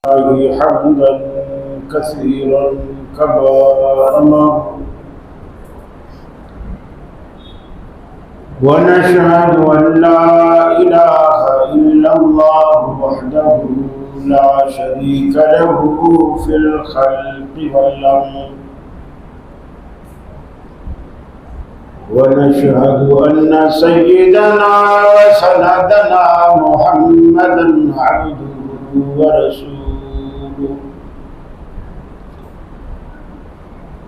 الله حمدا كثيرا كما أمر ونشهد أن لا إله إلا الله وحده لا شريك له في الخلق والأمر ونشهد أن سيدنا وسندنا محمدا عبده ورسوله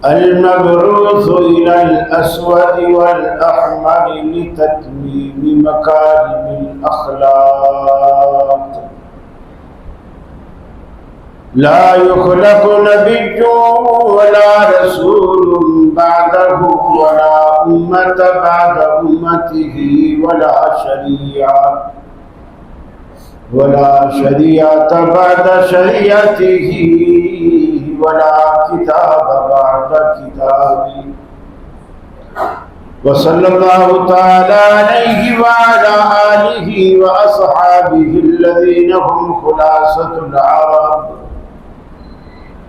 المبعوث إلى الأسود والأحمر لتتميم مكارم الأخلاق لا يخلق نبي ولا رسول بعده ولا أمة بعد أمته ولا شريعة بعد شريعته ولا كتاب بعد كتابه وصلى الله تعالى عليه وعلى آله وأصحابه الذين هم خلاصة العرب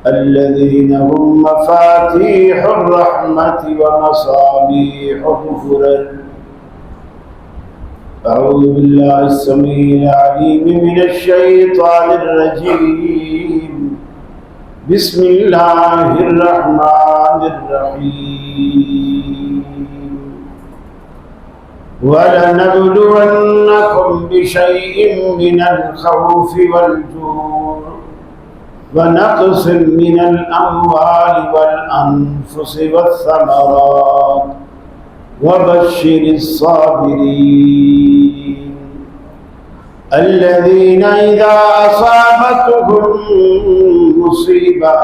الذين هم مفاتيح الرحمة ومصابيح الغفران. أعوذ بالله السميع العليم من الشيطان الرجيم. بسم الله الرحمن الرحيم. ولنبلونكم بشيء من الخوف والجوع ونقص من الأموال والأنفس والثمرات وبشر الصابرين الذين إذا أصابتهم مصيبة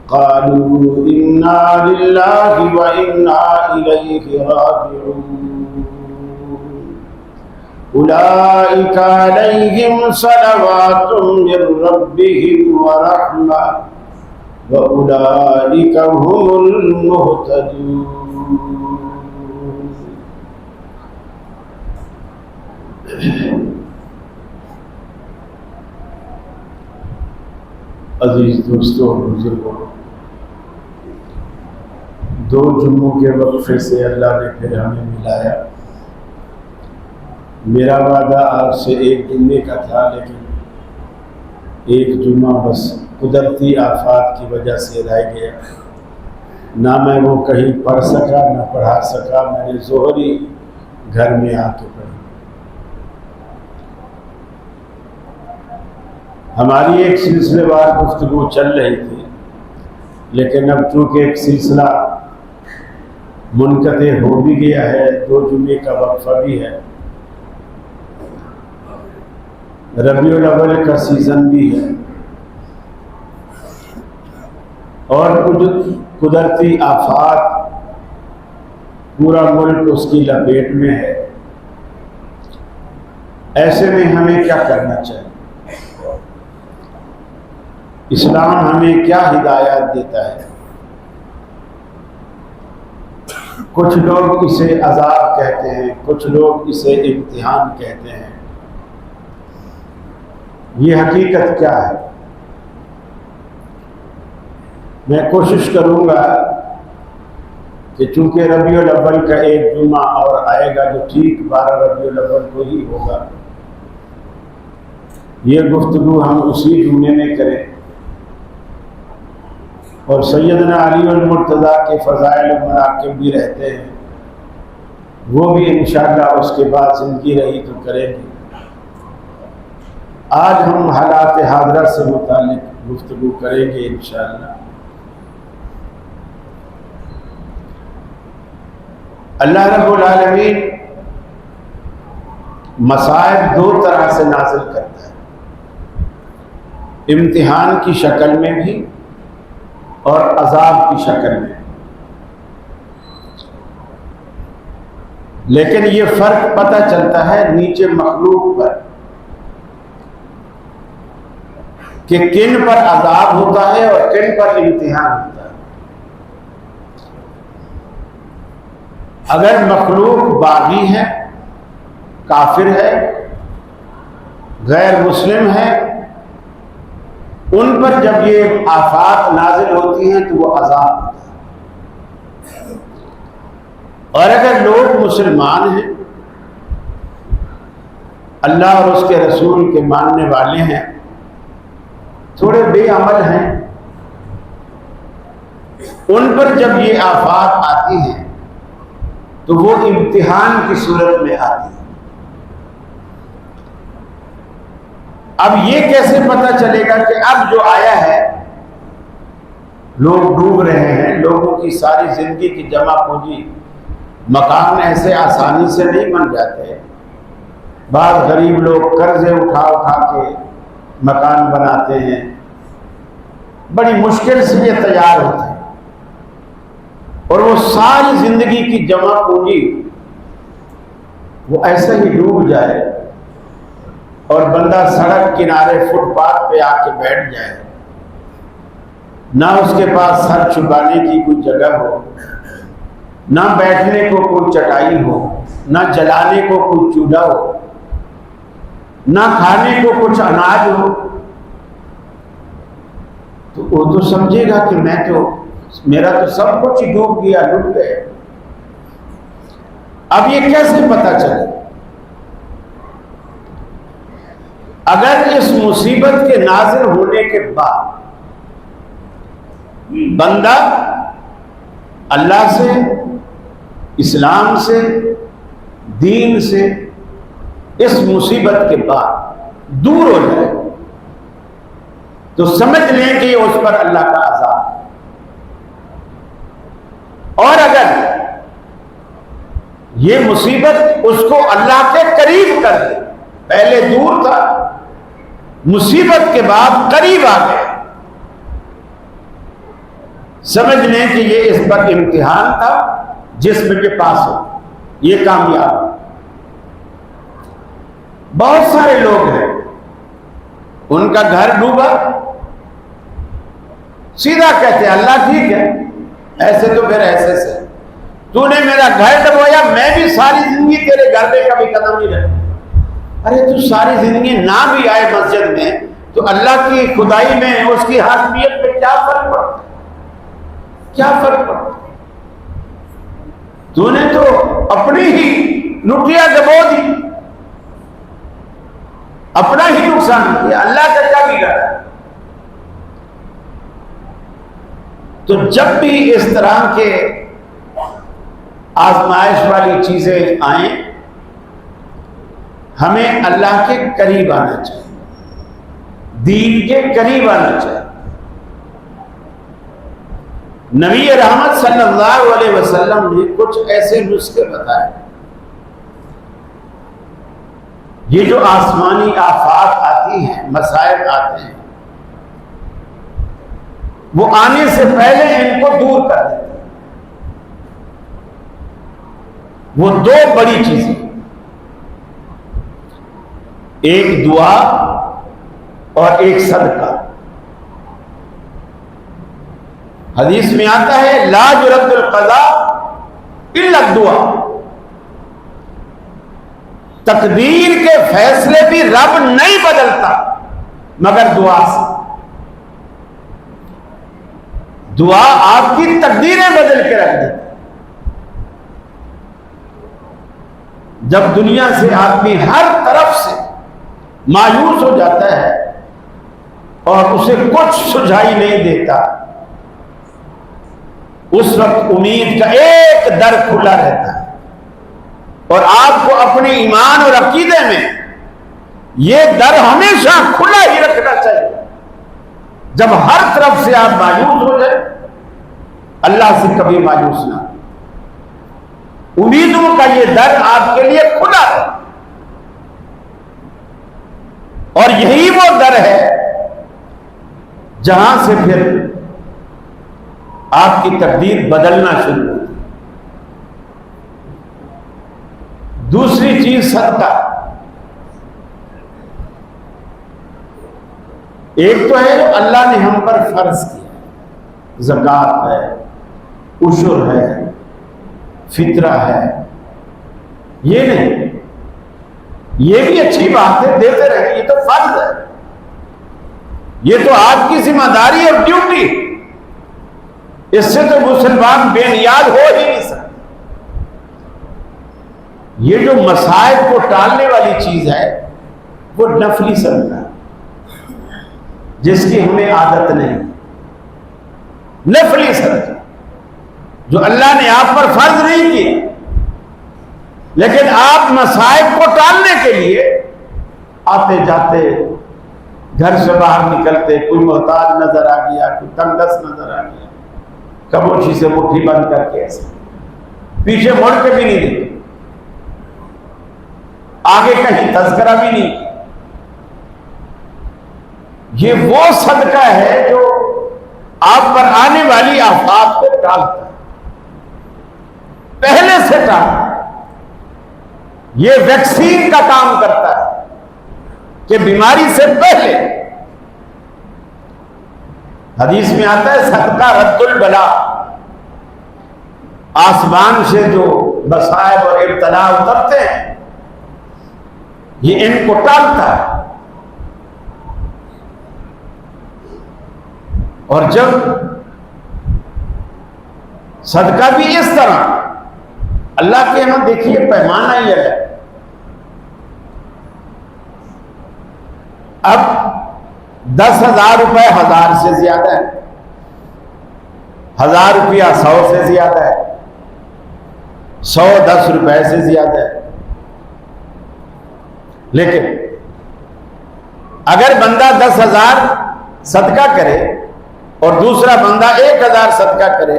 قالوا إنا لله وإنا إليه راجعون أولئك عليهم صلوات من ربهم ورحمة وأولئك هم المهتدون. عزیز دوستوں اور بزرگوں، دو جمعوں کے وقفے سے اللہ نے پھر ہمیں ملایا. میرا وعدہ آپ سے ایک جمعے کا تھا، لیکن ایک جمعہ بس قدرتی آفات کی وجہ سے رہ گیا. نہ میں وہ کہیں پڑھ سکا نہ پڑھا سکا. میں نے ظہری گھر میں آ کے پڑھی. ہماری ایک سلسلے وار گفتگو چل رہی تھی، لیکن اب چونکہ ایک سلسلہ منقطع ہو بھی گیا ہے، دو جمعے کا وقفہ بھی ہے، ربیع الاول کا سیزن بھی ہے، اور کچھ قدرتی آفات پورا ملک اس کی لپیٹ میں ہے. ایسے میں ہمیں کیا کرنا چاہیے؟ اسلام ہمیں کیا ہدایات دیتا ہے؟ کچھ لوگ اسے عذاب کہتے ہیں، کچھ لوگ اسے امتحان کہتے ہیں. یہ حقیقت کیا ہے؟ میں کوشش کروں گا کہ چونکہ ربیع الاول کا ایک جمعہ اور آئے گا جو ٹھیک 12 ربیع الاول کو ہی ہوگا، یہ گفتگو ہم اسی جمعے میں کریں، اور سیدنا علی المرتضیٰ کے فضائل و مناقب بھی رہتے ہیں، وہ بھی انشاءاللہ اس کے بعد زندگی رہی تو کریں گے. آج ہم حالات حاضرہ سے متعلق گفتگو کریں گے انشاءاللہ. اللہ رب العالمین مصائب دو طرح سے نازل کرتا ہے، امتحان کی شکل میں بھی اور عذاب کی شکل میں. لیکن یہ فرق پتہ چلتا ہے نیچے مخلوق پر کہ کن پر عذاب ہوتا ہے اور کن پر امتحان ہوتا ہے. اگر مخلوق باغی ہے، کافر ہے، غیر مسلم ہے، ان پر جب یہ آفات نازل ہوتی ہیں تو وہ عذاب ہوتا ہے۔ اور اگر لوگ مسلمان ہیں، اللہ اور اس کے رسول کے ماننے والے ہیں، تھوڑے بے عمل ہیں، ان پر جب یہ آفات آتی ہیں تو وہ امتحان کی صورت میں آتی ہے۔ اب یہ کیسے پتہ چلے گا کہ اب جو آیا ہے، لوگ ڈوب رہے ہیں، لوگوں کی ساری زندگی کی جمع پونجی، مکان ایسے آسانی سے نہیں بن جاتے۔ بعض غریب لوگ قرضے اٹھا اٹھا کے مکان بناتے ہیں، بڑی مشکل سے یہ تیار ہوتے ہیں، اور وہ ساری زندگی کی جمع پونجی وہ ایسے ہی ڈوب جائے اور بندہ سڑک کنارے فٹ پاتھ پہ آ کے بیٹھ جائے، نہ اس کے پاس سر چھپانے کی کوئی جگہ ہو، نہ بیٹھنے کو کوئی چٹائی ہو، نہ جلانے کو کوئی چولہا ہو، نہ کھانے کو کچھ اناج ہو، تو وہ تو سمجھے گا کہ میرا تو سب کچھ ہی ڈوب گیا، ڈوب گئے۔ اب یہ کیسے پتہ چلے؟ اگر اس مصیبت کے نازل ہونے کے بعد بندہ اللہ سے، اسلام سے، دین سے اس مصیبت کے بعد دور ہو جائے تو سمجھ لیں کہ یہ اس پر اللہ کا عذاب ہے۔ اور اگر یہ مصیبت اس کو اللہ کے قریب کر دے، پہلے دور تھا، مصیبت کے بعد قریب آ گئے، سمجھ لیں کہ یہ اس پر امتحان تھا، جسم کے پاس ہو، یہ کامیاب۔ بہت سارے لوگ ہیں، ان کا گھر ڈوبا، سیدھا کہتے ہیں اللہ ٹھیک ہے، ایسے تو پھر ایسے سے تو نے میرا گھر ڈبویا، میں بھی ساری زندگی تیرے گھر پہ کبھی قدم نہیں رکھا۔ ارے تو ساری زندگی نہ بھی آئے مسجد میں تو اللہ کی خدائی میں اس کی حاکمیت پہ کیا فرق پڑتا؟ کیا فرق پڑتا؟ تو نے تو اپنی ہی لٹیا ڈبو دی، اپنا ہی نقصان کیا، اللہ کا کیا بگاڑا؟ تو جب بھی اس طرح کے آزمائش والی چیزیں آئیں، ہمیں اللہ کے قریب آنا چاہیے، دین کے قریب آنا چاہیے۔ نبی رحمت صلی اللہ علیہ وسلم نے کچھ ایسے نسخے بتائے، یہ جو آسمانی آفات آتی ہیں، مسائل آتے ہیں، وہ آنے سے پہلے ان کو دور کر دیتے ہیں۔ وہ دو بڑی چیزیں، ایک دعا اور ایک صدقہ۔ حدیث میں آتا ہے لا يرد القضاء الا الدعاء، تقدیر کے فیصلے بھی رب نہیں بدلتا مگر دعا سے۔ دعا آپ کی تقدیریں بدل کے رکھ دیتی۔ جب دنیا سے آدمی ہر طرف سے مایوس ہو جاتا ہے اور اسے کچھ سجھائی نہیں دیتا، اس وقت امید کا ایک در کھلا رہتا ہے۔ اور آپ کو اپنے ایمان اور عقیدے میں یہ در ہمیشہ کھلا ہی رکھنا چاہیے۔ جب ہر طرف سے آپ مایوس ہو جائے، اللہ سے کبھی مایوس نہ، امیدوں کا یہ در آپ کے لیے کھلا ہے۔ اور یہی وہ در ہے جہاں سے پھر آپ کی تقدیر بدلنا شروع ہوتی۔ دوسری چیز صدقہ۔ ایک تو ہے جو اللہ نے ہم پر فرض کیا، زکوٰۃ ہے، عشر ہے، فطرہ ہے، یہ نہیں، یہ بھی اچھی بات ہے، دیتے رہیں، یہ تو فرض ہے۔ یہ تو آپ کی ذمہ داری اور ڈیوٹی، اس سے تو مسلمان بے نیاز ہو ہی نہیں سکتے۔ یہ جو مصائب کو ٹالنے والی چیز ہے وہ نفلی صدقہ ہے، جس کی ہمیں عادت نہیں۔ نفلی صدقہ جو اللہ نے آپ پر فرض نہیں کیا، لیکن آپ مصائب کو ٹالنے کے لیے آتے جاتے، گھر سے باہر نکلتے، کوئی محتاج نظر آ گیا، کوئی تنگ دست نظر آ گیا، خاموشی سے مٹھی بند کر کے ایسے پیچھے مڑ کے بھی نہیں دیکھتے، آگے کہیں تذکرہ بھی نہیں۔ یہ وہ صدقہ ہے جو آپ پر آنے والی آفات کو ٹالتا ہے، پہلے سے ٹالتا ہے۔ یہ ویکسین کا کام کرتا ہے کہ بیماری سے پہلے، حدیث میں آتا ہے صدقہ رد البلا، آسمان سے جو مصائب اور ابتلا اترتے ہیں یہ ان کو ٹالتا ہے۔ اور جب صدقہ بھی اس طرح، اللہ کے یہاں دیکھیے پیمانہ یہ ہے، اب 10,000 روپے 1000 سے زیادہ ہے، 1000 روپیہ 100 سے زیادہ ہے، 100 10 روپے سے زیادہ ہے۔ لیکن اگر بندہ 10,000 صدقہ کرے اور دوسرا بندہ 1,000 صدقہ کرے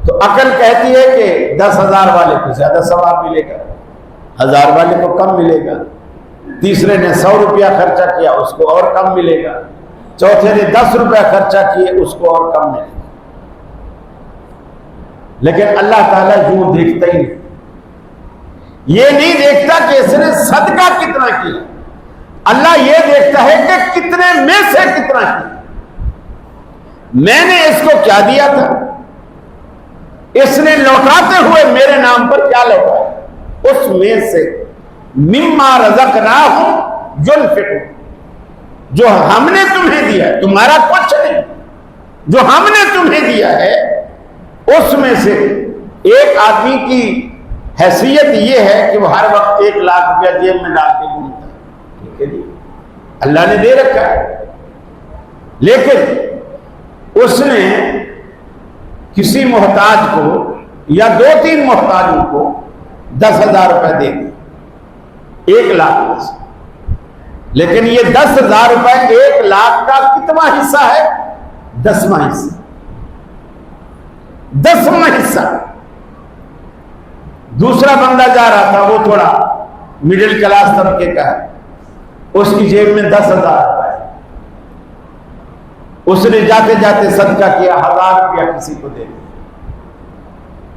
تو عقل کہتی ہے کہ 10,000 والے کو زیادہ ثواب ملے گا، 1000 والے کو کم ملے گا، تیسرے نے 100 روپیہ خرچہ کیا اس کو اور کم ملے گا، چوتھے نے 10 روپیہ خرچہ کیے اس کو اور کم ملے گا۔ لیکن اللہ تعالیٰ یوں دیکھتا ہی نہیں، یہ نہیں دیکھتا کہ اس نے صدقہ کتنا کیا، اللہ یہ دیکھتا ہے کہ کتنے میں سے کتنا کیا، میں نے اس کو کیا دیا تھا، اس نے لوٹاتے ہوئے میرے نام پر کیا لوٹایا، اس میں سے مما رزقناہم ينفقون، جو ہم نے تمہیں دیا ہے، تمہارا کچھ نہیں، جو ہم نے تمہیں دیا ہے اس میں سے۔ ایک آدمی کی حیثیت یہ ہے کہ وہ ہر وقت 1,00,000 روپیہ جیب میں ڈال کے گھومتا ہے، ٹھیک ہے جی، اللہ نے دے رکھا ہے، لیکن اس نے کسی محتاج کو یا 2-3 محتاجوں کو 10,000 روپے دے دی 1,00,000 میں سے، لیکن یہ 10,000 روپے 1,00,000 کا کتنا حصہ ہے؟ 10واں حصہ، 10واں حصہ۔ دوسرا بندہ جا رہا تھا، وہ تھوڑا مڈل کلاس طبقے کا ہے، اس کی جیب میں 10,000 روپے، اس نے جاتے جاتے صدقہ کیا، 1,000 روپیہ کسی کو دے دیا،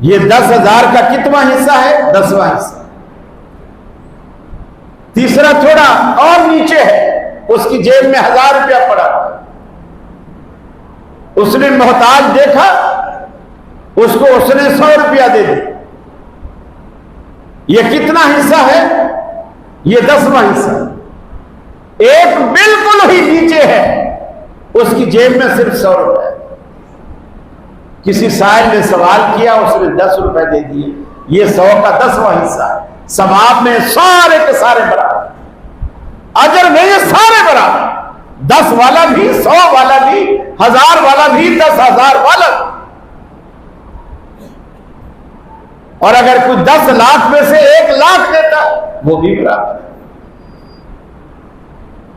یہ 10,000 کا کتنا حصہ ہے؟ 10واں حصہ۔ تیسرا تھوڑا اور نیچے ہے، اس کی جیب میں 1,000 روپیہ پڑا، اس نے محتاج دیکھا، اس کو اس نے 100 روپیہ دے دیا، یہ کتنا حصہ ہے؟ یہ 10واں حصہ۔ ایک بالکل ہی نیچے ہے، اس کی جیب میں صرف 100 روپے، کسی سائل نے سوال کیا، اس نے 10 روپے دے دیے، یہ 100 کا 10واں حصہ ہے۔ ثواب میں سارے کے سارے برابر، اجر میں یہ سارے برابر، 10 والا بھی، 100 والا بھی، 1,000 والا بھی، 10,000 والا بھی۔ اور اگر کوئی 10 لاکھ میں سے 1,00,000 دیتا وہ بھی برابر ہے،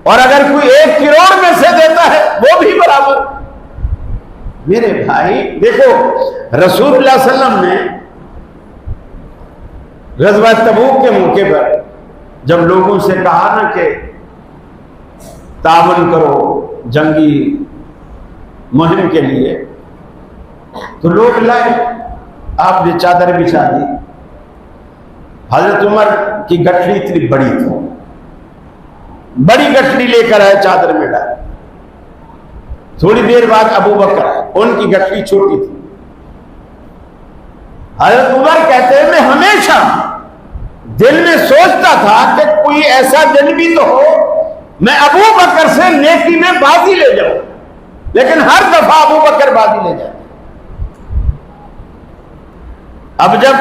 اور اگر کوئی 1 کروڑ میں سے دیتا ہے وہ بھی برابر۔ میرے بھائی دیکھو، رسول اللہ صلی اللہ علیہ وسلم نے غزوہ تبوک کے موقع پر جب لوگوں سے کہا نا کہ تعاون کرو جنگی مہم کے لیے، تو لوگ لائے، آپ نے چادر بچھا دی، حضرت عمر کی گٹھڑی اتنی بڑی تھی، بڑی گٹھڑی لے کر آئے، چادر میں ڈال، تھوڑی دیر بعد ابو بکر آئے، ان کی گٹھڑی چھوٹی تھی۔ حضرت عمر کہتے ہیں میں ہمیشہ دل میں سوچتا تھا کہ کوئی ایسا دن بھی تو ہو میں ابو بکر سے نیکی میں بازی لے جاؤں، لیکن ہر دفعہ ابو بکر بازی لے جاتے۔ اب جب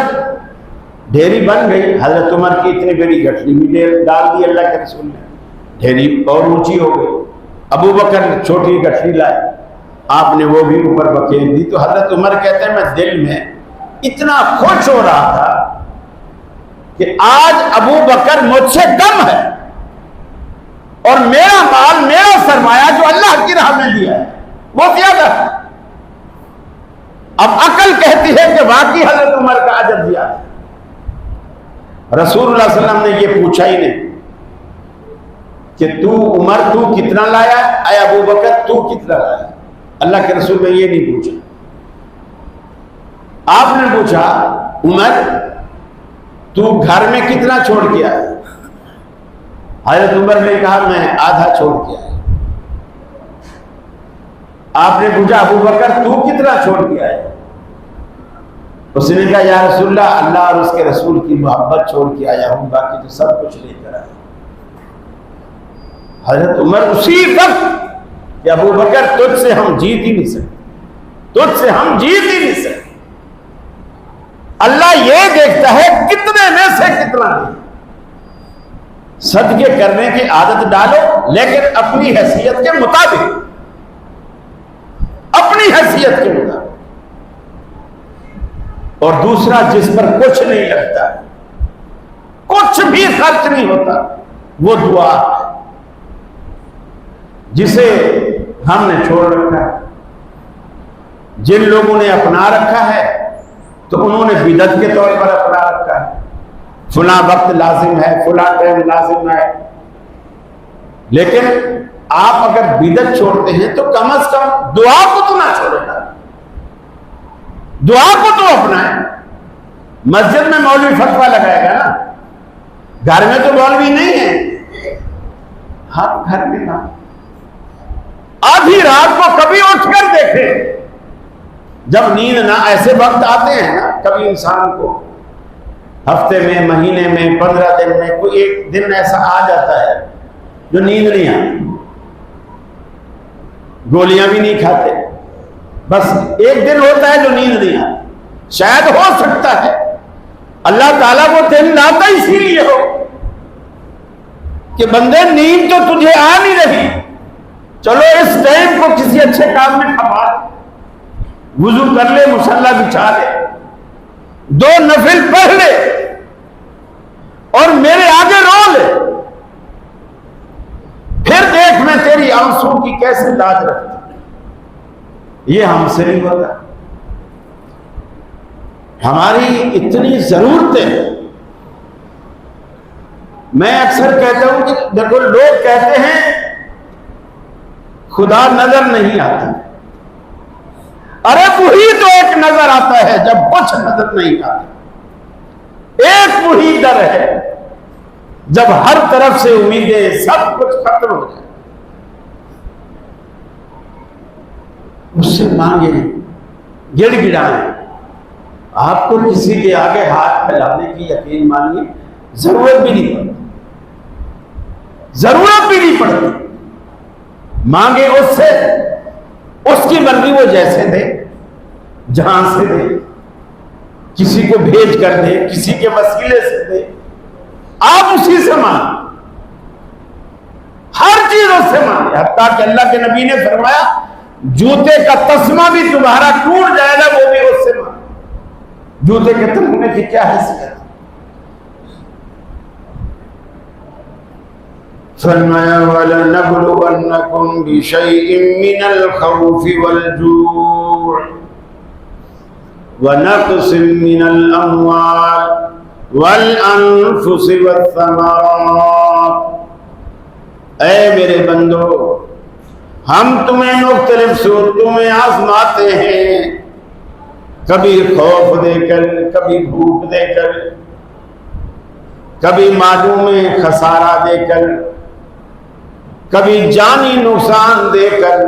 ڈھیری بن گئی، حضرت عمر کی اتنی بڑی گٹھلی بھی ڈال دی اللہ کے رسول نے، ڈھیری اور اونچی ہو گئی۔ ابو بکر نے چھوٹی گٹھلی لائے، آپ نے وہ بھی اوپر بکھیر دی۔ تو حضرت عمر کہتے ہیں میں دل میں اتنا خوش ہو رہا تھا کہ آج ابو بکر مجھ سے کم ہے، اور میرا مال، میرا سرمایہ جو اللہ کی راہ میں دیا ہے وہ زیادہ ہے۔ اب عقل کہتی ہے کہ واقعی حضرت عمر کا اجر زیادہ ہے۔ رسول اللہ صلی اللہ علیہ وسلم نے یہ پوچھا ہی نہیں کہ عمر تو کتنا لایا، اے ابو بکر تو کتنا لایا۔ اللہ کے رسول نے یہ نہیں پوچھا، آپ نے پوچھا عمر تو گھر میں کتنا چھوڑ کے آیا؟ حضرت عمر نے کہا میں آدھا چھوڑ کے آیا۔ آپ نے پوچھا ابو بکر تو کتنا چھوڑ کے آیا؟ اس نے کہا یا رسول اللہ، اللہ اور اس کے رسول کی محبت چھوڑ کے آیا ہوں، باقی تو سب کچھ لے کر آیا۔ حضرت عمر اسی وقت کہ ابو بکر تجھ سے ہم جیت ہی نہیں سکتے، تجھ سے ہم جیت ہی نہیں سکتے۔ اللہ یہ دیکھتا ہے کتنے میں سے کتنا دے۔ صدقے کرنے کی عادت ڈالو، لیکن اپنی حیثیت کے مطابق، اپنی حیثیت کے مطابق۔ اور دوسرا، جس پر کچھ نہیں لگتا، کچھ بھی خرچ نہیں ہوتا، وہ دعا ہے جسے ہم نے چھوڑ رکھا ہے۔ جن لوگوں نے اپنا رکھا ہے تو انہوں نے بدعت کے طور پر اپنا رکھا ہے، فلاں وقت لازم ہے، فلاں ٹائم لازم ہے۔ لیکن آپ اگر بدعت چھوڑتے ہیں تو کم از کم دعا کو تو نہ چھوڑے گا، دعا کو تو اپنائیں۔ مسجد میں مولوی فتویٰ لگائے گا نا، گھر میں تو مولوی نہیں ہے، ہر گھر میں نہ۔ آدھی رات کو کبھی اٹھ کر دیکھیں، جب نیند نہ، ایسے وقت آتے ہیں نا کبھی انسان کو، ہفتے میں، مہینے میں، 15 دن میں کوئی ایک دن ایسا آ جاتا ہے جو نیند نہیں آتی، گولیاں بھی نہیں کھاتے، بس ایک دن ہوتا ہے جو نیند نہیں آتی۔ شاید ہو سکتا ہے اللہ تعالیٰ وہ دن لاتا اسی لیے ہو کہ بندے نیند تو تجھے آ نہیں رہی، چلو اس ٹائم کو کسی اچھے کام میں کھپا دے، وضو کر لے، مصلی بچھا لے، 2 نفل پڑھ لے اور میرے آگے رو لے، پھر دیکھ میں تیری آنسوں کی کیسے لاج رکھتا۔ یہ ہم سے نہیں ہوتا۔ ہماری اتنی ضرورتیں، میں اکثر کہتا ہوں کہ دیکھو لوگ کہتے ہیں خدا نظر نہیں آتا، ارے وہی تو ایک نظر آتا ہے جب کچھ نظر نہیں آتا۔ ایک وہی در ہے جب ہر طرف سے امیدیں، سب کچھ ختم ہو جائے، اس سے مانگیں، گڑ گڑائیں۔ آپ کو کسی کے آگے ہاتھ پھیلانے کی یقین مانیے ضرورت بھی نہیں پڑتی، ضرورت بھی نہیں پڑتی۔ مانگے اس سے، اس کی مرضی وہ جیسے دے، جہاں سے دے، کسی کو بھیج کر دے، کسی کے وسیلے سے دے، آپ اسی سے مانگیں، ہر چیز اس سے مانگیں۔ حتیٰ کہ اللہ کے نبی نے فرمایا جوتے کا تسمہ بھی تمہارا ٹوٹ جائے گا، وہ بھی اس سے مانگیں۔ جوتے کے تسمے کی کیا حیثیت؟ فرمایا وَلَنَبْلُوَنَّكُمْ بِشَيْءٍ مِّنَ الْخَوْفِ وَالْجُوعِ وَنَقْصٍ مِّنَ الْأَمْوَالِ وَالْأَنفُسِ وَالثَّمَرَاتِ۔ اے میرے بندو، ہم تمہیں مختلف صورتوں میں آزماتے ہیں، کبھی خوف دے کر، کبھی بھوک دے کر، کبھی مالوں میں خسارہ دے کر، کبھی جانی نقصان دے کر،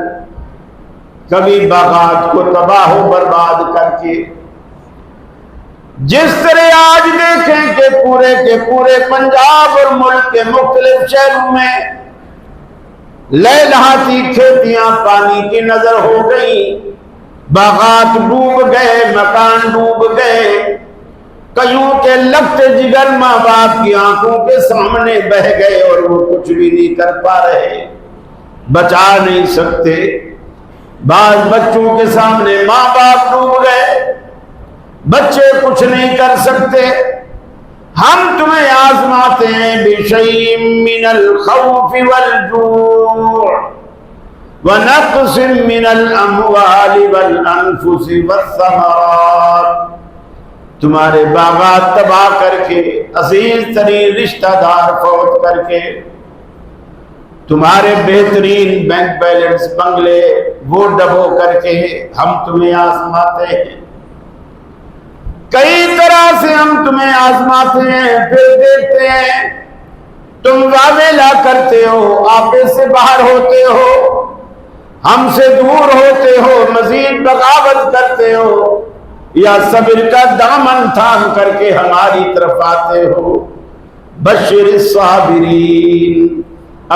کبھی باغات کو تباہ و برباد کر کے۔ جس طرح آج دیکھیں کہ پورے کے پورے پنجاب اور ملک کے مختلف شہروں میں لہلہاتی کھیتیاں پانی کی نظر ہو گئی، باغات ڈوب گئے، مکان ڈوب گئے، کئیوں کے لگتے جگر ماں باپ کی آنکھوں کے سامنے بہ گئے اور وہ کچھ بھی نہیں کر پا رہے، بچا نہیں سکتے۔ بعض بچوں کے سامنے ماں باپ ڈوب گئے، بچے کچھ نہیں کر سکتے۔ ہم تمہیں آزماتے ہیں بِشَيْءٍ مِّنَ الْخَوْفِ وَالْجُوعِ وَنَقْصٍ مِّنَ الْأَمْوَالِ وَالْأَنفُسِ وَالثَّمَرَاتِ، تمہارے باغات تباہ کر کے، عزیز ترین رشتہ دار فوت کر کے، تمہارے بہترین بینک بیلنس بنگلے وہ ڈبو کر کے ہم تمہیں آزماتے ہیں، کئی طرح سے ہم تمہیں آزماتے ہیں، پھر دیکھتے ہیں تم واویلا کرتے ہو، آپے سے باہر ہوتے ہو، ہم سے دور ہوتے ہو، مزید بغاوت کرتے ہو، یا صبر کا دامن تھام کر کے ہماری طرف آتے ہو۔ بشر الصابرین،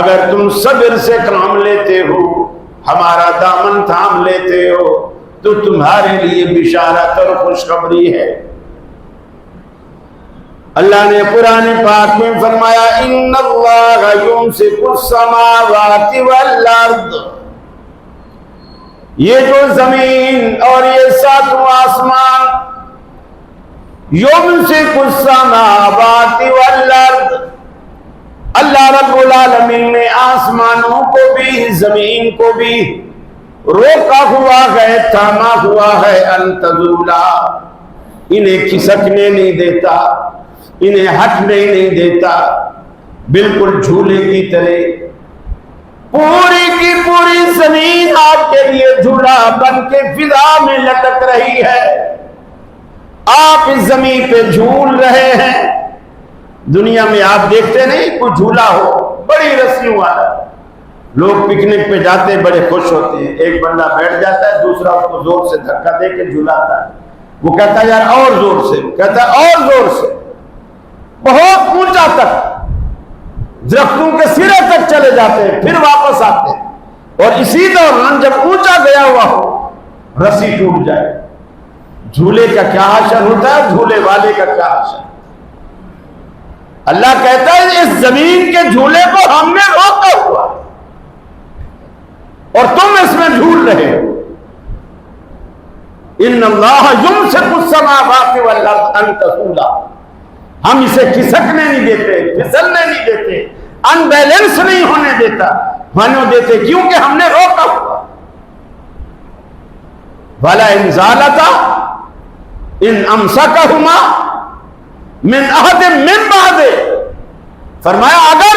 اگر تم صبر سے کام لیتے ہو، ہمارا دامن تھام لیتے ہو، تو تمہارے لیے بشارت اور خوشخبری ہے۔ اللہ نے قرآن پاک میں فرمایا ان اللہ یمسک السماوات والارض، یہ جو زمین اور یہ ساتوں آسمان، یمسک السماوات والارض، اللہ رب العالمین نے آسمانوں کو بھی زمین کو بھی روکا ہوا ہے، تھاما ہوا ہے، ان تزولا، انہیں کھسکنے نہیں دیتا، انہیں ہٹنے نہیں دیتا، بالکل جھولے کی طرح پوری کی پوری زمین آپ کے لیے جھولا بن کے فضا میں لٹک رہی ہے، آپ اس زمین پہ جھول رہے ہیں۔ دنیا میں آپ دیکھتے نہیں کوئی جھولا ہو بڑی رسیوں والا، لوگ پکنک پہ جاتے بڑے خوش ہوتے ہیں، ایک بندہ بیٹھ جاتا ہے، دوسرا اس کو زور سے دھکا دے کے جھولاتا ہے، وہ کہتا ہے یار اور زور سے، کہتا ہے اور زور سے، بہت اونچا تک، درختوں کے سرے تک چلے جاتے ہیں، پھر واپس آتے ہیں، اور اسی دوران جب اونچا گیا ہوا ہو رسی ٹوٹ جائے، جھولے کا کیا حشر ہوتا ہے، جھولے والے کا کیا حشر۔ اللہ کہتا ہے اس زمین کے جھولے کو ہم نے روکا ہوا اور تم اس میں جھول رہے ہو۔ ان اللہ یمسک السماوات والارض ان تزولا، ہم اسے کھسکنے نہیں دیتے، پھسلنے نہیں دیتے، ان بیلنس نہیں ہونے دیتے، کیونکہ ہم نے روکا ہوا۔ وَلَا إِن زَالَتَا إِنْ أَمْسَكَهُمَا من عہد من بعد، فرمایا اگر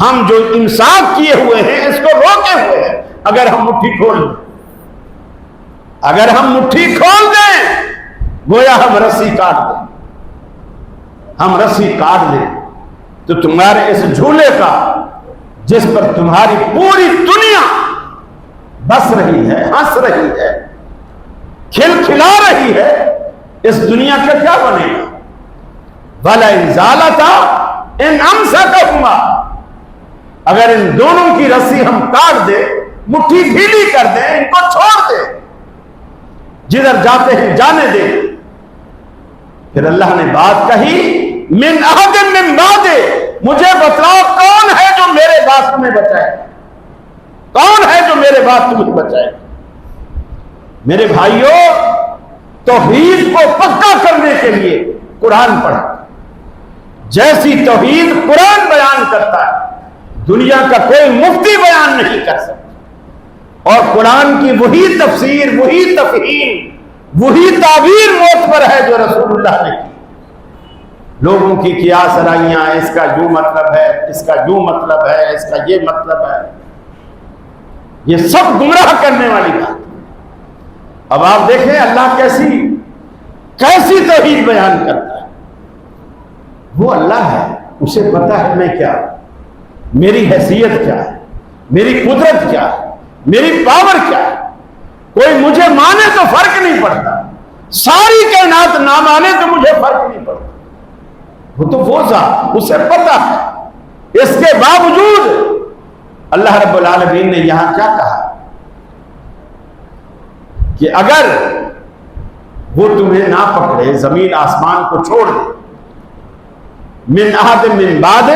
ہم جو امساک کیے ہوئے ہیں اس کو روکے ہوئے ہیں، اگر ہم مٹھی کھول دیں، اگر ہم مٹھی کھول دیں، گویا ہم رسی کاٹ دیں، ہم رسی کاٹ دیں، تو تمہارے اس جھولے کا جس پر تمہاری پوری دنیا بس رہی ہے، ہنس رہی ہے، کھل کھلا رہی ہے، اس دنیا کا کیا بنے گا؟ وَلَا إِن زَالَتَا إِنْ أَمْسَكَهُمَا، اگر ان دونوں کی رسی ہم کاٹ دیں، مٹھی ڈھیلی کر دیں، ان کو چھوڑ دیں، جدھر جاتے ہیں جانے دیں، پھر اللہ نے بات کہی من عہد من بعد، مجھے بتلاؤ کون ہے جو میرے بعد تمہیں بچائے، کون ہے جو میرے بعد تمہیں بچائے۔ میرے بھائیوں، توحید کو پکا کرنے کے لیے قرآن پڑھا، جیسی توحید قرآن بیان کرتا ہے دنیا کا کوئی مفتی بیان نہیں کر سکتا، اور قرآن کی وہی تفسیر، وہی تفہیم، وہی تعبیر معتبر ہے جو رسول اللہ نے کی۔ لوگوں کی قیاس رائیاں، اس کا یوں مطلب ہے، اس کا یوں مطلب ہے، اس کا یہ مطلب ہے، یہ سب گمراہ کرنے والی بات۔ اب آپ دیکھیں اللہ کیسی توحید بیان کرتا ہے۔ وہ اللہ ہے، اسے پتا ہے میں کیا ہوں، میری حیثیت کیا ہے، میری قدرت کیا ہے، میری پاور کیا ہے۔ کوئی مجھے مانے تو فرق نہیں پڑتا، ساری کائنات نہ مانے تو مجھے فرق نہیں پڑتا، وہ تو وہ ذات، اسے پتا ہے۔ اس کے باوجود اللہ رب العالمین نے یہاں کیا کہا کہ اگر وہ تمہیں نہ پکڑے، زمین آسمان کو چھوڑ دے، من احد من بعد،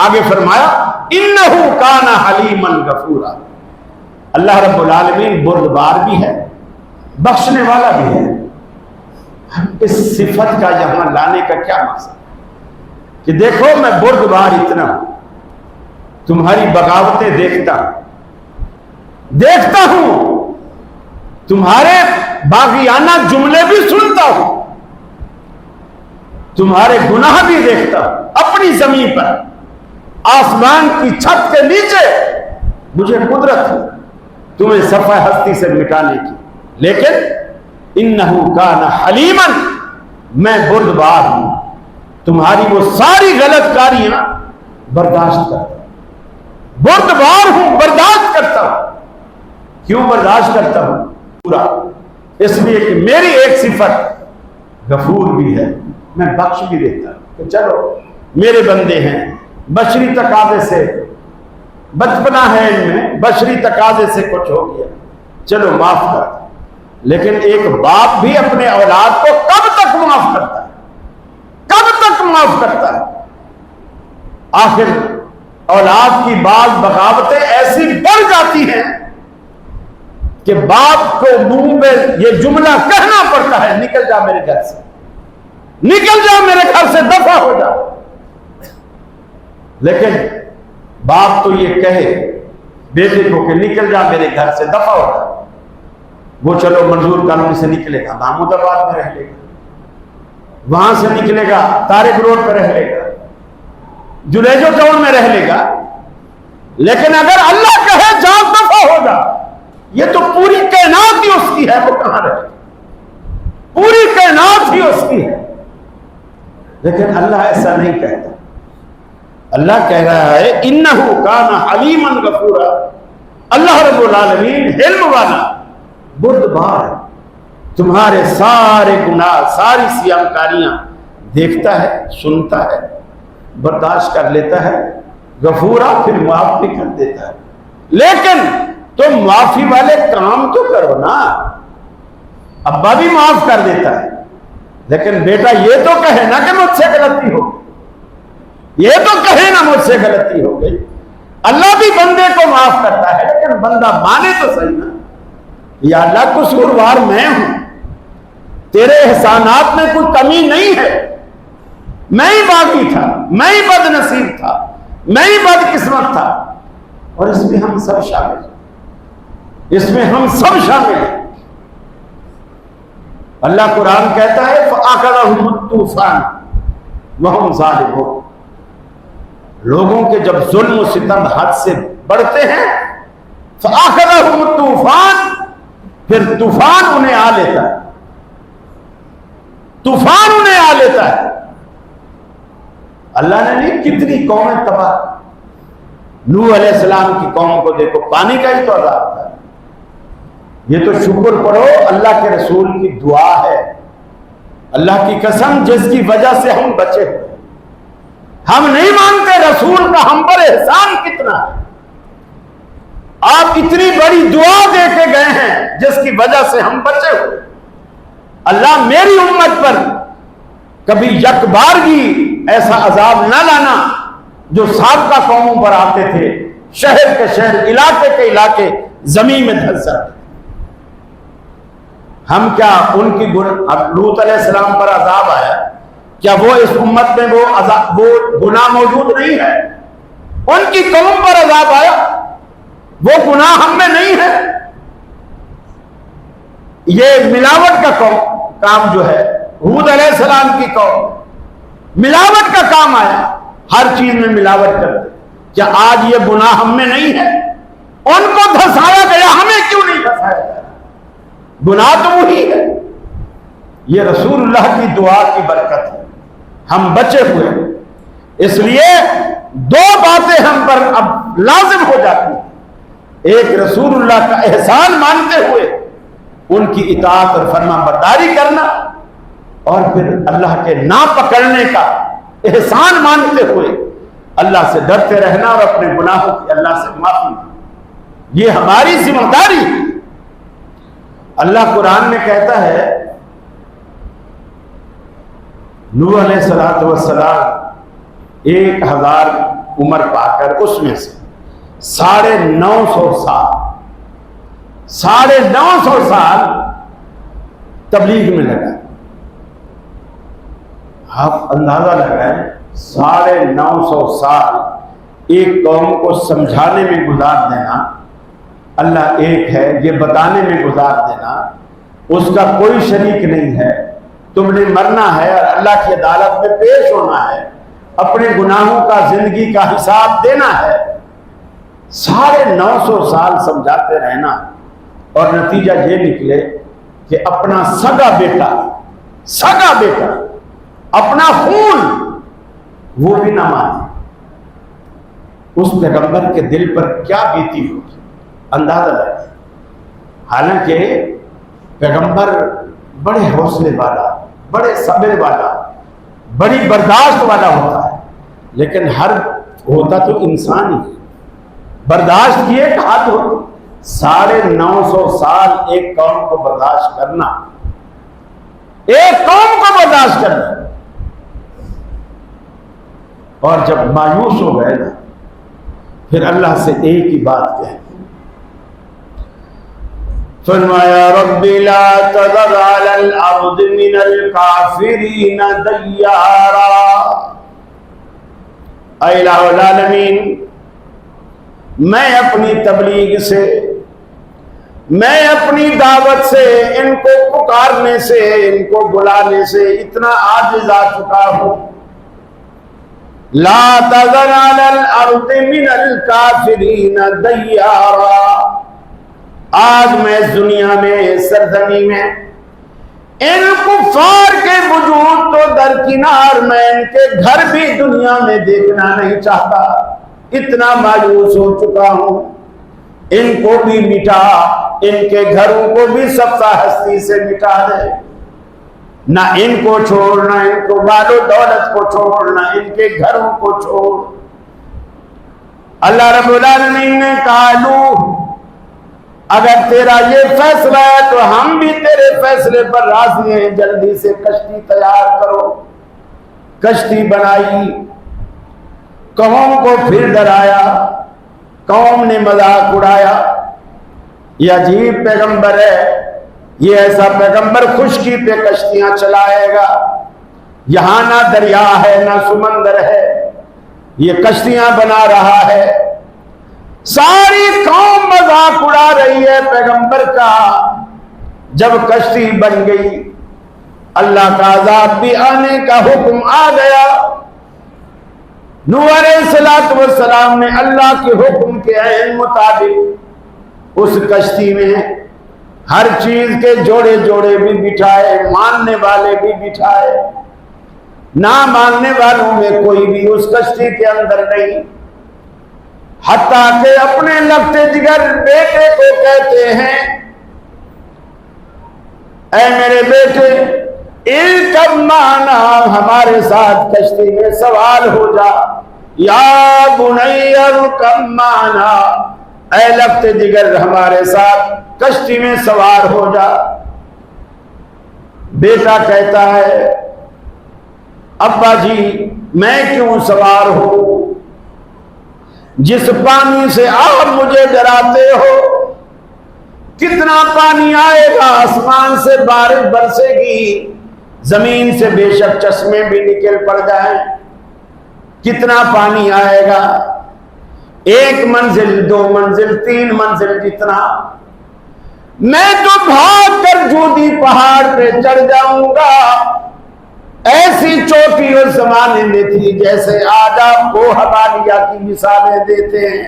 آگے فرمایا انہو کان حلیما غفورا، اللہ رب العالمین بردبار بھی ہے، بخشنے والا بھی ہے۔ اس صفت کا یہاں لانے کا کیا مقصد کہ دیکھو میں بردبار اتنا ہوں، تمہاری بغاوتیں دیکھتا ہوں، تمہارے باغیانہ جملے بھی سنتا ہوں، تمہارے گناہ بھی دیکھتا ہوں، اپنی زمین پر آسمان کی چھت کے نیچے مجھے قدرت ہے تمہیں صفحہ ہستی سے مٹانے کی، لیکن انہو کان حلیما، میں بردبار ہوں، تمہاری وہ ساری غلط کاریاں برداشت کرتا ہوں، بردبار ہوں، برداشت کرتا ہوں۔ کیوں برداشت کرتا ہوں؟ پورا اس لیے کہ میری ایک صفت غفور بھی ہے، میں بخش بھی دیتا ہوں کہ چلو میرے بندے ہیں، بشری تقاضے سے بچپنا ہے ان میں، بشری تقاضے سے کچھ ہو گیا، چلو معاف کر۔ لیکن ایک باپ بھی اپنے اولاد کو کب تک معاف کرتا ہے؟ کب تک معاف کرتا ہے؟ آخر اولاد کی بعض بغاوتیں ایسی بڑھ جاتی ہیں کہ باپ کو منہ میں یہ جملہ کہنا پڑتا ہے، نکل جا میرے گھر سے، نکل جا میرے گھر سے، دفع ہو جا۔ لیکن باپ تو یہ کہے بیٹے کو کہ نکل جا میرے گھر سے، دفع ہو جا، وہ چلو منظور کالونی سے نکلے گا، محمود آباد میں رہ لے گا، وہاں سے نکلے گا طارق روڈ پہ رہ لے گا، جلیجو ٹاؤن میں رہ لے گا۔ لیکن اگر اللہ کہے جا دفع ہو جا، یہ تو پوری کائنات ہی اس کی ہے، وہ کہاں رہے؟ پوری کائنات ہی اس کی ہے۔ لیکن اللہ ایسا نہیں کہتا، اللہ کہہ رہا ہے انہو کان حلیما غفورا، اللہ رب العالمین حلم والا، بردبار ہے، تمہارے سارے گناہ، ساری سیاہکاریاں دیکھتا ہے، سنتا ہے، برداشت کر لیتا ہے، غفورا، پھر معاف بھی کر دیتا ہے۔ لیکن تم معافی والے کام تو کرو نا۔ ابا بھی معاف کر دیتا ہے، لیکن بیٹا یہ تو کہے نا کہ مجھ سے غلطی ہو گئی، یہ تو کہے نا مجھ سے غلطی ہو گئی۔ اللہ بھی بندے کو معاف کرتا ہے، لیکن بندہ مانے تو صحیح نا، یا اللہ قصوروار میں ہوں، تیرے احسانات میں کوئی کمی نہیں ہے، میں ہی باغی تھا، میں ہی بد نصیب تھا، میں ہی بد قسمت تھا، اور اس میں ہم سب شامل ہیں، اس میں ہم سب شامل ہیں۔ اللہ قرآن کہتا ہے فَأَخَذَهُمُ الطُّوفَانُ وَهُمْ ظَالِمُونَ، لوگوں کے جب ظلم و ستم حد سے بڑھتے ہیں، فَأَخَذَهُمُ الطُّوفَانُ، پھر طوفان انہیں آ لیتا ہے، طوفان انہیں آ لیتا ہے۔ اللہ نے نہیں کتنی قومیں تباہ، نوح علیہ السلام کی قوم کو دیکھو، پانی کا ہی تو عذاب تھا۔ یہ تو شکر کرو اللہ کے رسول کی دعا ہے، اللہ کی قسم جس کی وجہ سے ہم بچے ہوئے۔ ہم نہیں مانتے رسول کا ہم پر احسان کتنا ہے، آپ اتنی بڑی دعا دے کے گئے ہیں جس کی وجہ سے ہم بچے ہوئے۔ اللہ میری امت پر کبھی یک بارگی ایسا عذاب نہ لانا جو سابقہ قوموں پر آتے تھے، شہر کے شہر، علاقے کے علاقے زمین میں دھس جاتے۔ ہم کیا ان کی لوط علیہ السلام پر عذاب آیا، کیا وہ اس امت میں وہ گناہ موجود نہیں ہے؟ ان کی قوم پر عذاب آیا، وہ گناہ ہم میں نہیں ہے۔ یہ ملاوٹ کا کام جو ہے، ہود علیہ السلام کی قوم، ملاوٹ کا کام آیا، ہر چیز میں ملاوٹ کرتے، کیا آج یہ گناہ ہم میں نہیں ہے؟ ان کو دھسایا گیا، ہمیں کیوں نہیں دھسایا گیا؟ گناہ تو وہی ہے۔ یہ رسول اللہ کی دعا کی برکت ہے، ہم بچے ہوئے۔ اس لیے دو باتیں ہم پر اب لازم ہو جاتی ہیں، ایک رسول اللہ کا احسان مانتے ہوئے ان کی اطاعت اور فرما برداری کرنا، اور پھر اللہ کے نہ پکڑنے کا احسان مانتے ہوئے اللہ سے ڈرتے رہنا اور اپنے گناہوں کی اللہ سے معافی، یہ ہماری ذمہ داری ہے۔ اللہ قرآن میں کہتا ہے نوح علیہ السلام 1000 عمر پا کر اس میں سے 950 سال تبلیغ میں لگا۔ آپ اندازہ لگائیں 950 سال ایک قوم کو سمجھانے میں گزار دینا، اللہ ایک ہے یہ بتانے میں گزار دینا، اس کا کوئی شریک نہیں ہے، تم نے مرنا ہے اور اللہ کی عدالت میں پیش ہونا ہے، اپنے گناہوں کا زندگی کا حساب دینا ہے، 950 سال سمجھاتے رہنا، اور نتیجہ یہ نکلے کہ اپنا سگا بیٹا اپنا خون وہ بھی نہ مانے۔ اس پیغمبر کے دل پر کیا بیتی ہوگی اندازہ لگائیں۔ حالانکہ پیغمبر بڑے حوصلے والا، بڑے صبر والا، بڑی برداشت والا ہوتا ہے، لیکن ہر ہوتا تو انسان ہی ہے، برداشت کی ایک حد ہوتی۔ 950 سال ایک قوم کو برداشت کرنا، اور جب مایوس ہو گئے نا پھر اللہ سے ایک ہی بات کہہ فرمایا رب لا تذر علی الارض من الکافرین دیارا۔ اے الہ العالمین، میں اپنی تبلیغ سے، میں اپنی دعوت سے، ان کو پکارنے سے، ان کو بلانے سے اتنا عاجز آ چکا ہوں۔ لا تذر علی الارض من الکافرین دیارا، آج میں اس دنیا میں، سرزمین میں ان کفار کے وجود تو درکنار، میں ان کے گھر بھی دنیا میں دیکھنا نہیں چاہتا، اتنا مایوس ہو چکا ہوں۔ ان کو بھی مٹا، ان کے گھروں کو بھی سفسہ ہستی سے مٹا دے، نہ ان کو چھوڑ، نہ ان کو مال و دولت کو چھوڑ، نہ ان کے گھروں کو چھوڑ۔ اللہ رب العالمین نے کہا نوح، اگر تیرا یہ فیصلہ ہے تو ہم بھی تیرے فیصلے پر راضی ہیں، جلدی سے کشتی تیار کرو۔ کشتی بنائی، قوم کو پھر ڈرایا، قوم نے مذاق اڑایا، یہ عجیب پیغمبر ہے، یہ ایسا پیغمبر خشکی پہ کشتیاں چلائے گا، یہاں نہ دریا ہے نہ سمندر ہے، یہ کشتیاں بنا رہا ہے۔ ساری قوم مذاق اڑا رہی ہے پیغمبر کا۔ جب کشتی بن گئی، اللہ کا عذاب بھی آنے کا حکم آ گیا۔ نوح علیہ السلام نے اللہ کے حکم کے عین مطابق اس کشتی میں ہر چیز کے جوڑے جوڑے بھی بٹھائے، ماننے والے بھی بٹھائے، نہ ماننے والوں میں کوئی بھی اس کشتی کے اندر نہیں، حتیٰ کہ اپنے لگتے جگر بیٹے کو کہتے ہیں اے میرے بیٹے ارکب معنا، ہمارے ساتھ کشتی میں سوار ہو جا، یا بنی ارکب معنا، اے لگتے جگر ہمارے ساتھ کشتی میں سوار ہو جا۔ بیٹا کہتا ہے ابا جی میں کیوں سوار ہوں، جس پانی سے آپ مجھے ڈراتے ہو، کتنا پانی آئے گا، آسمان سے بارش برسے گی، زمین سے بے شک چشمے بھی نکل پڑ جائیں، کتنا پانی آئے گا، 1 منزل 2 منزل 3 منزل جتنا، میں تو بھاگ کر جودی پہاڑ پہ چڑھ جاؤں گا۔ ایسی چوٹی اس زمانے میں تھی جیسے آج آپ کو ہمالیہ کی مثالیں دیتے ہیں،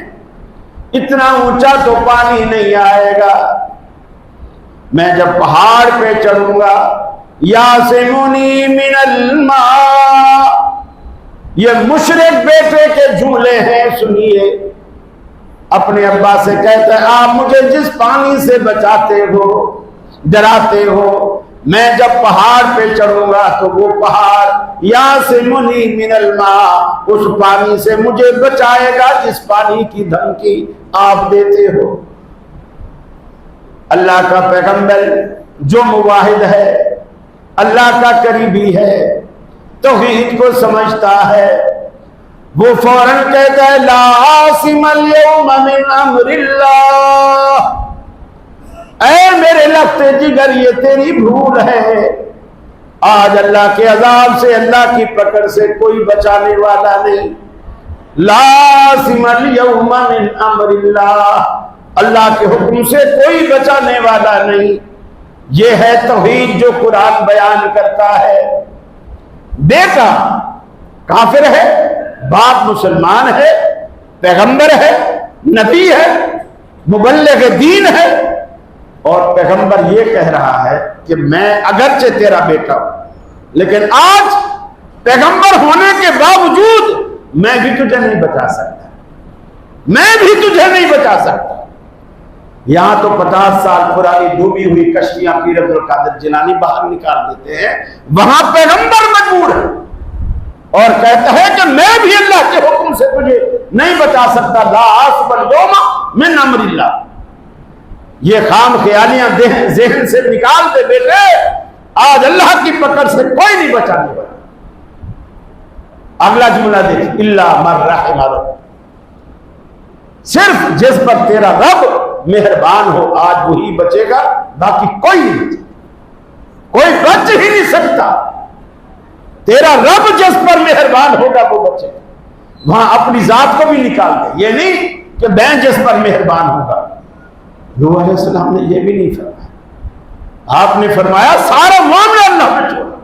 اتنا اونچا تو پانی نہیں آئے گا۔ میں جب پہاڑ پہ چڑھوں گا، یاسمونی من الماء، یہ مشرک بیٹے کے جھولے ہیں، سنیے، اپنے ابا سے کہتا ہے آپ مجھے جس پانی سے بچاتے ہو، ڈراتے ہو، میں جب پہاڑ پہ چڑھوں گا تو وہ پہاڑ یاسمنی من الماء، اس پانی سے مجھے بچائے گا جس پانی کی دھمکی آپ دیتے ہو۔ اللہ کا پیغمبر جو موحد ہے، اللہ کا قریبی ہے، توحید کو سمجھتا ہے، وہ فوراً کہتا ہے لا عاصم اليوم من امر اللہ، اے میرے لگتے جگر یہ تیری بھول ہے، آج اللہ کے عذاب سے، اللہ کی پکڑ سے کوئی بچانے والا نہیں۔ لا عاصم اليوم من امر اللہ، اللہ کے حکم سے کوئی بچانے والا نہیں۔ یہ ہے توحید جو قرآن بیان کرتا ہے۔ بیٹا کافر ہے، باپ مسلمان ہے، پیغمبر ہے، نبی ہے، مبلغ دین ہے، اور پیغمبر یہ کہہ رہا ہے کہ میں اگرچہ تیرا بیٹا ہوں لیکن آج پیغمبر ہونے کے باوجود میں بھی تجھے نہیں بچا سکتا، میں بھی تجھے نہیں بچا سکتا۔ یہاں تو 50 سال پرانی ڈوبی ہوئی کشتیاں پیر عبد القادر جیلانی باہر نکال دیتے ہیں، وہاں پیغمبر مجبور ہے اور کہتا ہے کہ میں بھی اللہ کے حکم سے تجھے نہیں بچا سکتا۔ لا عاصم اليوم من امر اللہ، یہ خام خیالیاں ذہن سے نکال دے بیٹے، آج اللہ کی پکڑ سے کوئی نہیں بچانے والا۔ اگلا جملہ دیکھ، الا من رحم ربک، صرف جس پر تیرا رب مہربان ہو آج وہی بچے گا، باقی کوئی نہیں بچے، کوئی بچ ہی نہیں سکتا۔ تیرا رب جس پر مہربان ہوگا وہ بچے گا۔ وہاں اپنی ذات کو بھی نکال دے، یہ نہیں کہ میں جس پر مہربان ہوگا۔ نوح علیہ السلام نے یہ بھی نہیں فرمایا، آپ نے فرمایا سارا معاملہ اللہ پہ چھوڑا۔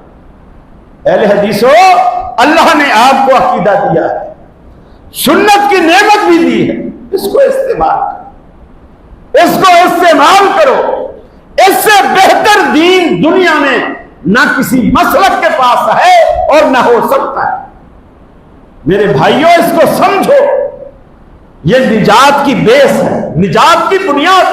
اہل حدیثو، اللہ نے آپ کو عقیدہ دیا ہے، سنت کی نعمت بھی دی ہے، اس کو استعمال کرو، اس کو استعمال کرو۔ اس سے بہتر دین دنیا میں نہ کسی مسلک کے پاس ہے اور نہ ہو سکتا ہے۔ میرے بھائیوں، اس کو سمجھو، یہ نجات کی بیس ہے، نجات کی بنیاد،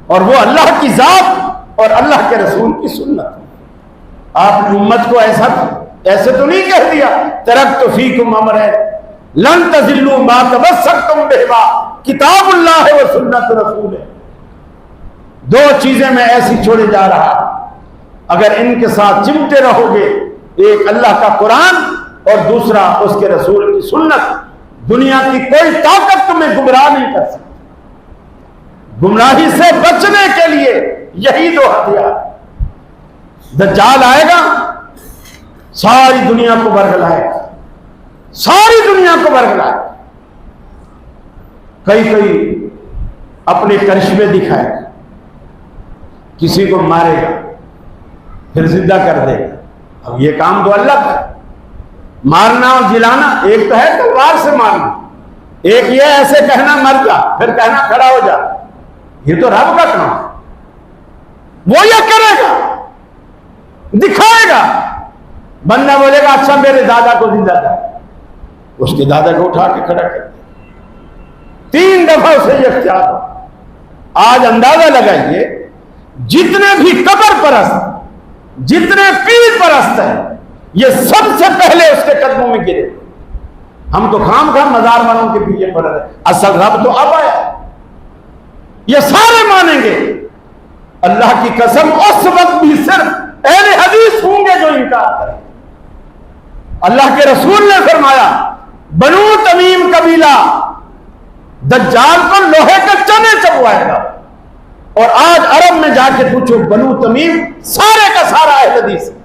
اور وہ اللہ کی ذات اور اللہ کے رسول کی سنت۔ آپ نے امت کو ایسے تو نہیں کہہ دیا ترکت فیکم امرین لن تضلوا ما تمسکتم بہما کتاب اللہ و سنت رسول۔ دو چیزیں میں ایسی چھوڑے جا رہا، اگر ان کے ساتھ چمٹے رہو گے، ایک اللہ کا قرآن اور دوسرا اس کے رسول کی سنت، دنیا کی کوئی طاقت تمہیں گمراہ نہیں کر سکتی۔ گمراہی سے بچنے کے لیے یہی دو ہتھیار۔ دجال آئے گا، ساری دنیا کو برگلائے گا، ساری دنیا کو برگلائے گا، کئی اپنے کرشمے دکھائے گا، کسی کو مارے گا پھر زندہ کر دے گا۔ اب یہ کام تو اللہ کا ہے، مارنا اور جلانا۔ ایک تو ہے تلوار سے مارنا، ایک یہ ایسے کہنا مر جا پھر کہنا کھڑا ہو جا، یہ تو رب کا کام ہے، وہ یہ کرے گا، دکھائے گا۔ بندہ بولے گا اچھا میرے دادا کو زندہ کر، اس کے دادا کو اٹھا کے کھڑا کر دے، 3 دفعہ اسے یہ اختیار ہو۔ آج اندازہ لگائیے، جتنے بھی قبر پرست، جتنے پیر پرست ہیں، یہ سب سے پہلے اس کے قدموں میں گرے۔ ہم تو خام مزار والوں کے پیچھے پڑ رہے، اصل رب تو اب آیا، یہ سارے مانیں گے۔ اللہ کی قسم اس وقت بھی صرف اہل حدیث ہوں گے جو انکار کریں۔ اللہ کے رسول نے فرمایا بنو تمیم قبیلہ دجال کو لوہے کے چنے چبوائے گا، اور آج عرب میں جا کے پوچھو بنو تمیم سارے کا سارا اہل حدیث ہے،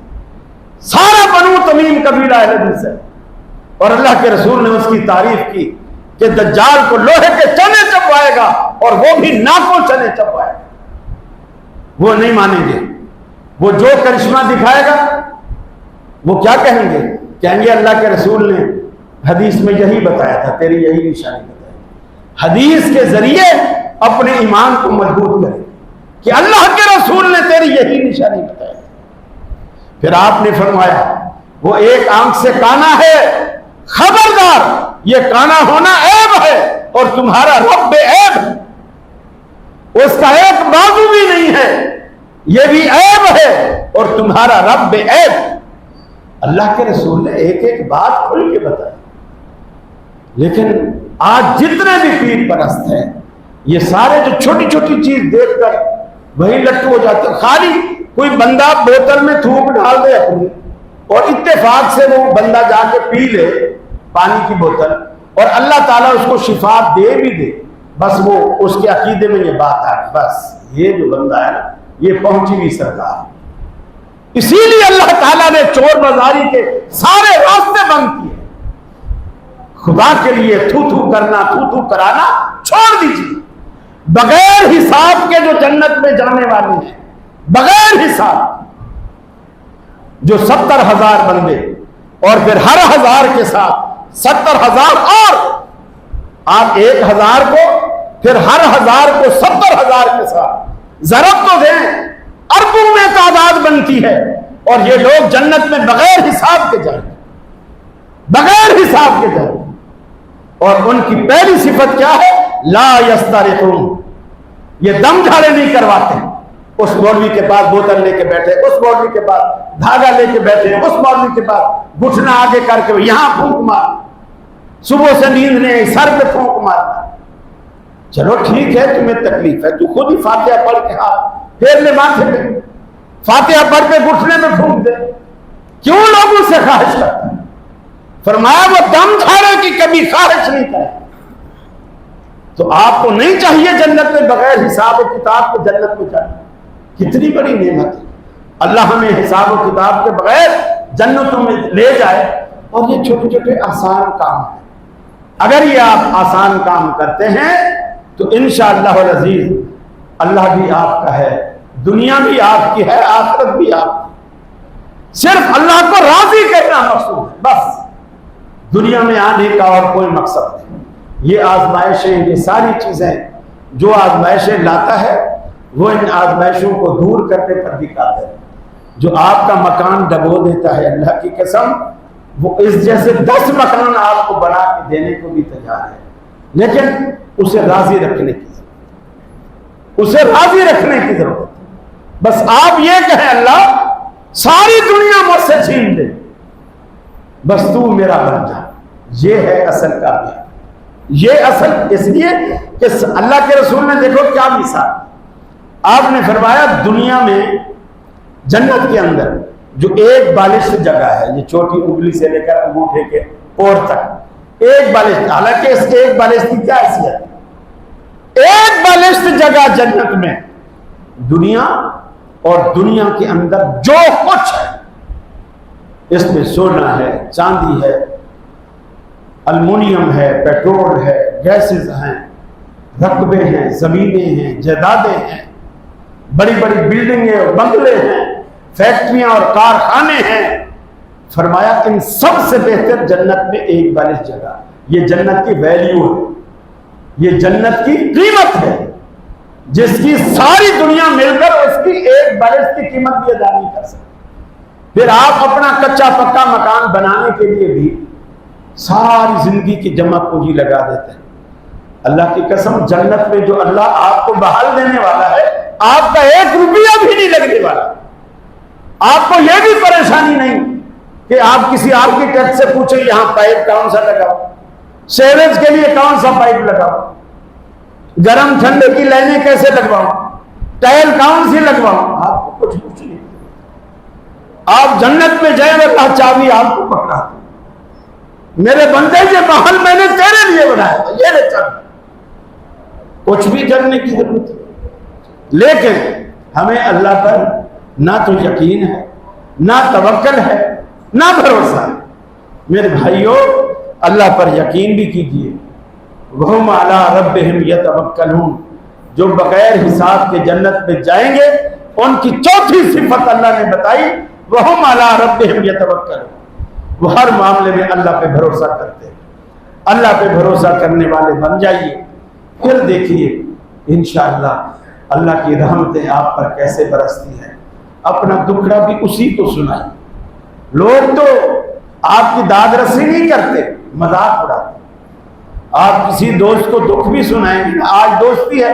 سارا بنو تمیم قبیلہ اہل حدیث ہے، اور اللہ کے رسول نے اس کی تعریف کی کہ دجال کو لوہے کے چنے چبوائے گا اور وہ بھی ناکوں چنے چبوائے گا۔ وہ نہیں مانیں گے، وہ جو کرشمہ دکھائے گا وہ کیا کہیں گے؟ کہیں گے اللہ کے رسول نے حدیث میں یہی بتایا تھا، تیری یہی نشانی بتائی۔ حدیث کے ذریعے اپنے ایمان کو مضبوط کریں کہ اللہ کے رسول نے تیری یہی نشانی بتائی۔ پھر آپ نے فرمایا وہ ایک آنکھ سے کانا ہے، خبردار یہ کانا ہونا عیب ہے اور تمہارا رب بے عیب ہے، اس کا ایک بازو بھی نہیں ہے، یہ بھی عیب ہے اور تمہارا رب بے عیب۔ اللہ کے رسول نے ایک ایک بات کھل کے بتائی، لیکن آج جتنے بھی پیر پرست ہیں یہ سارے جو چھوٹی چھوٹی چیز دیکھ کر وہی لٹو ہو جاتے ہیں۔ خالی کوئی بندہ بوتل میں تھوک ڈال دے اپنی اور اتفاق سے وہ بندہ جا کے پی لے پانی کی بوتل اور اللہ تعالیٰ اس کو شفا دے بھی دے، بس وہ اس کے عقیدے میں یہ بات آ گئی، بس یہ جو بندہ ہے نا یہ پہنچی ہوئی سرکار۔ اسی لیے اللہ تعالیٰ نے چور بازاری کے سارے راستے بند کیے۔ خدا کے لیے تھو تھو کرنا، تھو تھو کرانا چھوڑ دیجیے۔ بغیر حساب کے جو جنت میں جانے والے ہیں، بغیر حساب، جو 70,000 بندے اور پھر ہر 1000 کے ساتھ 70,000 اور آپ 1,000 کو پھر ہر 1000 کو 70,000 کے ساتھ ضرب تو دیں، اربوں میں تعداد بنتی ہے، اور یہ لوگ جنت میں بغیر حساب کے جائیں، بغیر حساب کے جائیں۔ اور ان کی پہلی صفت کیا ہے؟ لا یسترقون، یہ دم جھاڑے نہیں کرواتے۔ اس مولوی کے پاس بوتل لے کے بیٹھے، اس مولوی کے پاس دھاگا لے کے بیٹھے، اس مولوی کے پاس گھٹنا آگے کر کے یہاں پھونک مار، صبح سے نیند نہیں، سر پہ پھونک مارنا۔ چلو ٹھیک ہے، تمہیں تکلیف ہے، تو خود ہی فاتحہ پڑھ کے ہاتھ پھیر لے ماتھے پہ، فاتحہ پڑھ کے گھٹنے میں پھونک دے، کیوں لوگوں سے خواہش کرتا ہے؟ فرمایا وہ دم جھاڑے کی کبھی خواہش نہیں کرے۔ تو آپ کو نہیں چاہیے جنت میں بغیر حساب و کتاب کے جنت میں جانا؟ کتنی بڑی نعمت ہے، اللہ ہمیں حساب و کتاب کے بغیر جنتوں میں لے جائے۔ اور یہ چھوٹے چھوٹے آسان کام ہیں، اگر یہ آپ آسان کام کرتے ہیں تو انشاءاللہ العزیز اللہ بھی آپ کا ہے، دنیا بھی آپ کی ہے، آخرت بھی آپ کی۔ صرف اللہ کو راضی کرنا مقصود ہے، بس دنیا میں آنے کا اور کوئی مقصد نہیں۔ یہ آزمائشیں، یہ ساری چیزیں جو آزمائشیں لاتا ہے وہ ان آزمائشوں کو دور کرنے پر دکھاتا ہے۔ جو آپ کا مکان ڈبو دیتا ہے، اللہ کی قسم وہ اس جیسے 10 مکان آپ کو بنا کے دینے کو بھی تیار ہے، لیکن اسے راضی رکھنے کی ضرورت، اسے راضی رکھنے کی ضرورت ہے۔ بس آپ یہ کہیں اللہ ساری دنیا مجھ سے چھین دے، بس تو میرا بن جا، یہ ہے اصل کامیابی۔ یہ اصل اس لیے کہ اللہ کے رسول نے دیکھو کیا مثال، آپ نے فرمایا دنیا میں جنت کے اندر جو ایک بالشت جگہ ہے، یہ چھوٹی انگلی سے لے کر انگوٹھے کے پور تک ایک بالشت، حالانکہ اس ایک بالشت کی کیا حیثیت ہے؟ ایک بالشت جگہ جنت میں دنیا اور دنیا کے اندر جو کچھ ہے، اس میں سونا ہے، چاندی ہے، المونیم ہے، پیٹرول ہے، گیسز ہیں، رقبے ہیں، زمینیں ہیں، جائیدادیں ہیں، بڑی بڑی بلڈنگیں اور بنگلے ہیں، فیکٹریاں اور کارخانے ہیں۔ فرمایا ان سب سے بہتر جنت میں ایک بالش جگہ، یہ جنت کی ویلیو ہے، یہ جنت کی قیمت ہے، جس کی ساری دنیا مل کر اس کی ایک بالش کی قیمت بھی ادا نہیں کر سکتی۔ پھر آپ اپنا کچا پکا مکان بنانے کے لیے بھی ساری زندگی کی جمع پونجی لگا دیتے ہیں۔ اللہ کی قسم جنت میں جو اللہ آپ کو بحال دینے والا ہے، آپ کا 1 روپیہ بھی نہیں لگنے والا۔ آپ کو یہ بھی پریشانی نہیں کہ آپ کسی آرکیٹیکٹ سے پوچھیں یہاں پائپ کون سا لگاؤ، سیوریج کے لیے کون سا پائپ لگاؤ، گرم ٹھنڈے کی لائنیں کیسے لگواؤں، ٹائل کون سی لگواؤں، آپ کو کچھ پوچھ نہیں۔ آپ جنت میں جائیں اللہ چابی آپ کو پکڑا دے، میرے بندے یہ محل میں نے تیرے لیے بنایا تھا، یہ لے چل، کچھ بھی کرنے کی ضرورت ہے۔ لیکن ہمیں اللہ پر نہ تو یقین ہے، نہ توکل ہے، نہ بھروسہ ہے۔ میرے بھائیوں اللہ پر یقین بھی کیجیے، وَهُمْ عَلَىٰ رَبِّهِمْ يَتَوَكَّلُونَ، جو بغیر حساب کے جنت میں جائیں گے ان کی چوتھی صفت اللہ نے بتائی، وَهُمْ عَلَىٰ رَبِّهِمْ يَتَوَكَّلُونَ، وہ ہر معاملے میں اللہ پہ بھروسہ کرتے ہیں۔ اللہ پہ بھروسہ کرنے والے بن جائیے، پھر دیکھیے انشاءاللہ اللہ کی رحمتیں آپ پر کیسے برستی ہیں۔ اپنا دکھڑا بھی اسی کو سنائیں۔ لوگ تو آپ کی داد رسی نہیں کرتے، مذاق اڑاتے۔ آپ کسی دوست کو دکھ بھی سنائیں گے، آج دوستی ہے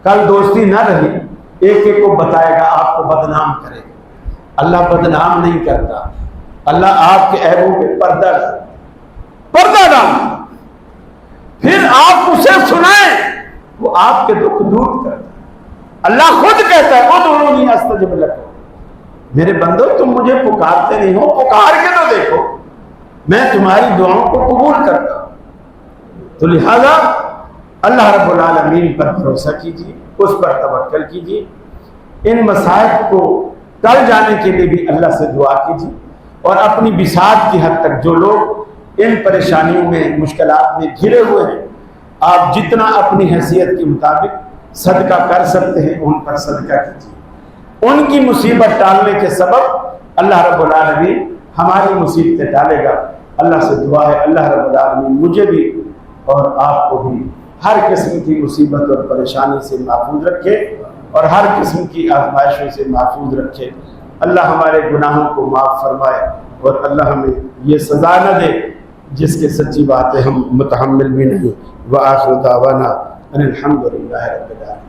کل دوستی نہ رہی، ایک ایک کو بتائے گا، آپ کو بدنام کرے گا۔ اللہ بدنام نہیں کرتا، اللہ آپ کے عیبوں پہ پردہ ڈال، پھر آپ اسے سنائیں، وہ آپ کے دکھ دور کرتا ہے۔ اللہ خود کہتا ہے ادعونی استجب لکم، میرے بندو تم مجھے پکارتے نہیں ہو، پکار کے تو دیکھو، میں تمہاری دعاؤں کو قبول کرتا ہوں۔ تو لہذا اللہ رب العالمین پر بھروسہ کیجیے، اس پر توکل کیجیے، ان مصائب کو ٹل جانے کے لیے بھی اللہ سے دعا کیجیے، اور اپنی بساط کی حد تک جو لوگ ان پریشانیوں میں مشکلات میں گھرے ہوئے ہیں، آپ جتنا اپنی حیثیت کے مطابق صدقہ کر سکتے ہیں ان پر صدقہ کیجیے۔ ان کی مصیبت ٹالنے کے سبب اللہ رب العالمین ہماری مصیبتیں ٹالے گا۔ اللہ سے دعا ہے اللہ رب العالمین مجھے بھی اور آپ کو بھی ہر قسم کی مصیبت اور پریشانی سے محفوظ رکھے اور ہر قسم کی آزمائشوں سے محفوظ رکھے۔ اللہ ہمارے گناہوں کو معاف فرمائے اور اللہ ہمیں یہ سزا نہ دے جس کے سچی باتیں ہم متحمل بھی نہیں۔ وآخر دعوانا ان الحمد للہ رب العالمین۔